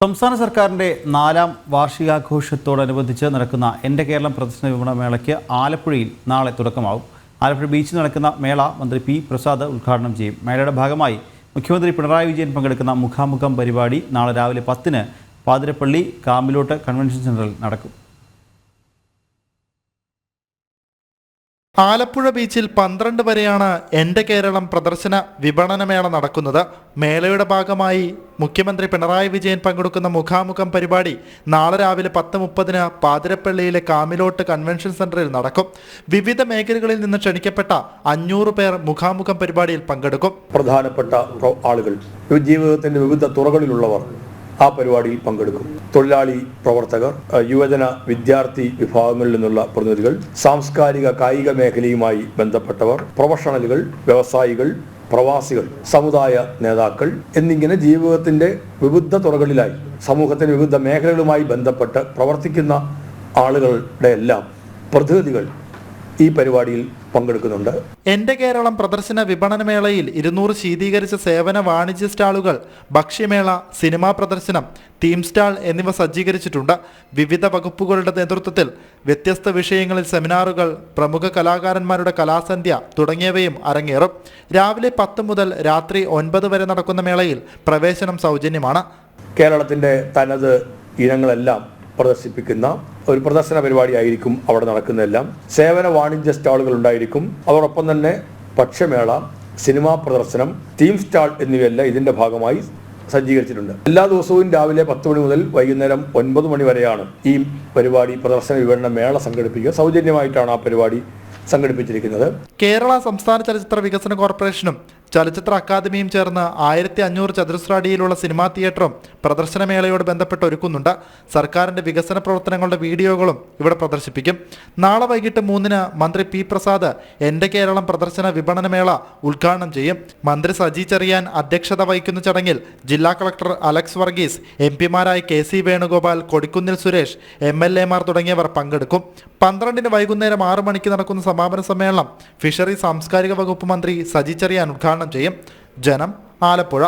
സംസ്ഥാന സർക്കാരിന്റെ 4ാം വാർഷികാഘോഷത്തോടനുബന്ധിച്ച് നടക്കുന്ന എൻ്റെ കേരളം പ്രദർശന വിപണന മേളയ്ക്ക് ആലപ്പുഴയിൽ നാളെ തുടക്കമാവും. ആലപ്പുഴ ബീച്ചിൽ നടക്കുന്ന മേള മന്ത്രി പി പ്രസാദ് ഉദ്ഘാടനം ചെയ്യും. മേളയുടെ ഭാഗമായി മുഖ്യമന്ത്രി പിണറായി വിജയൻ പങ്കെടുക്കുന്ന മുഖാമുഖം പരിപാടി നാളെ രാവിലെ 10-ന് പാതിരപ്പള്ളി കാമിലോട്ട് കൺവെൻഷൻ സെന്ററിൽ നടക്കും. ആലപ്പുഴ ബീച്ചിൽ 12 വരെയാണ് എൻ്റെ കേരളം പ്രദർശന വിപണനമേള നടക്കുന്നത്. മേളയുടെ ഭാഗമായി മുഖ്യമന്ത്രി പിണറായി വിജയൻ പങ്കെടുക്കുന്ന മുഖാമുഖം പരിപാടി നാളെ രാവിലെ 10:30-ന് പാതിരപ്പള്ളിയിലെ കാമിലോട്ട് കൺവെൻഷൻ സെന്ററിൽ നടക്കും. വിവിധ മേഖലകളിൽ നിന്ന് ക്ഷണിക്കപ്പെട്ട 500 പേർ മുഖാമുഖം പരിപാടിയിൽ പങ്കെടുക്കും. പ്രധാനപ്പെട്ട ആളുകൾ, ജീവിതത്തിന്റെ വിവിധ തുറകളിലുള്ളവർ ആ പരിപാടിയിൽ പങ്കെടുക്കും. തൊഴിലാളി പ്രവർത്തകർ, യുവജന വിദ്യാർത്ഥി വിഭാഗങ്ങളിൽ നിന്നുള്ള പ്രതിനിധികൾ, സാംസ്കാരിക കായിക മേഖലയുമായി ബന്ധപ്പെട്ടവർ, പ്രൊഫഷണലുകൾ, വ്യവസായികൾ, പ്രവാസികൾ, സമുദായ നേതാക്കൾ എന്നിങ്ങനെ ജീവിതത്തിന്റെ വിവിധ തുറകളിലായി സമൂഹത്തിന്റെ വിവിധ മേഖലകളുമായി ബന്ധപ്പെട്ട് പ്രവർത്തിക്കുന്ന ആളുകളുടെ എല്ലാം പ്രതിനിധികൾ ഈ പരിപാടിയിൽ പങ്കെടുക്കുന്നുണ്ട്. എൻ്റെ കേരളം പ്രദർശന വിപണനമേളയിൽ 200 ശീതീകരിച്ച സേവന വാണിജ്യ സ്റ്റാളുകൾ, ഭക്ഷ്യമേള, സിനിമാ പ്രദർശനം, തീം സ്റ്റാൾ എന്നിവ സജ്ജീകരിച്ചിട്ടുണ്ട്. വിവിധ വകുപ്പുകളുടെ നേതൃത്വത്തിൽ വ്യത്യസ്ത വിഷയങ്ങളിൽ സെമിനാറുകൾ, പ്രമുഖ കലാകാരന്മാരുടെ കലാസന്ധ്യ തുടങ്ങിയവയും അരങ്ങേറും. രാവിലെ 10 മുതൽ രാത്രി 9 വരെ നടക്കുന്ന മേളയിൽ പ്രവേശനം സൗജന്യമാണ്. കേരളത്തിന്റെ തനത് ഇനങ്ങളെല്ലാം പ്രദർശിപ്പിക്കുന്ന ഒരു പ്രദർശന പരിപാടിയായിരിക്കും അവിടെ നടക്കുന്നതെല്ലാം. സേവന വാണിജ്യ സ്റ്റാളുകൾ ഉണ്ടായിരിക്കും. അതോടൊപ്പം തന്നെ ഭക്ഷ്യമേള, സിനിമാ പ്രദർശനം, തീം സ്റ്റാൾ എന്നിവയെല്ലാം ഇതിന്റെ ഭാഗമായി സജ്ജീകരിച്ചിട്ടുണ്ട്. എല്ലാ ദിവസവും രാവിലെ 10 മണി മുതൽ വൈകുന്നേരം 9 മണി വരെയാണ് ഈ പരിപാടി പ്രദർശന വിപണന മേള സംഘടിപ്പിക്കുക. സൗജന്യമായിട്ടാണ് ആ പരിപാടി സംഘടിപ്പിച്ചിരിക്കുന്നത്. കേരള സംസ്ഥാന ചലച്ചിത്ര വികസന കോർപ്പറേഷനും ചലച്ചിത്ര അക്കാദമിയും ചേർന്ന് 1500 ചതുരശ്ര അടിയിലുള്ള സിനിമാ തിയേറ്ററും പ്രദർശനമേളയോട് ബന്ധപ്പെട്ട് ഒരുക്കുന്നുണ്ട്. സർക്കാരിന്റെ വികസന പ്രവർത്തനങ്ങളുടെ വീഡിയോകളും ഇവിടെ പ്രദർശിപ്പിക്കും. നാളെ വൈകിട്ട് 3-ന് മന്ത്രി പി പ്രസാദ് എൻ്റെ കേരളം പ്രദർശന വിപണനമേള ഉദ്ഘാടനം ചെയ്യും. മന്ത്രി സജി ചെറിയാൻ അധ്യക്ഷത വഹിക്കുന്ന ചടങ്ങിൽ ജില്ലാ കളക്ടർ അലക്സ് വർഗീസ്, MP-മാരായ KC വേണുഗോപാൽ, കൊടിക്കുന്നിൽ സുരേഷ്, MLA-മാർ തുടങ്ങിയവർ പങ്കെടുക്കും. 12-ന് വൈകുന്നേരം 6 മണിക്ക് നടക്കുന്ന സമാപന സമ്മേളനം ഫിഷറി സാംസ്കാരിക വകുപ്പ് മന്ത്രി സജി ചെറിയാൻ ഉദ്ഘാടനം ചെയ്യും. ജനം, ആലപ്പുഴ.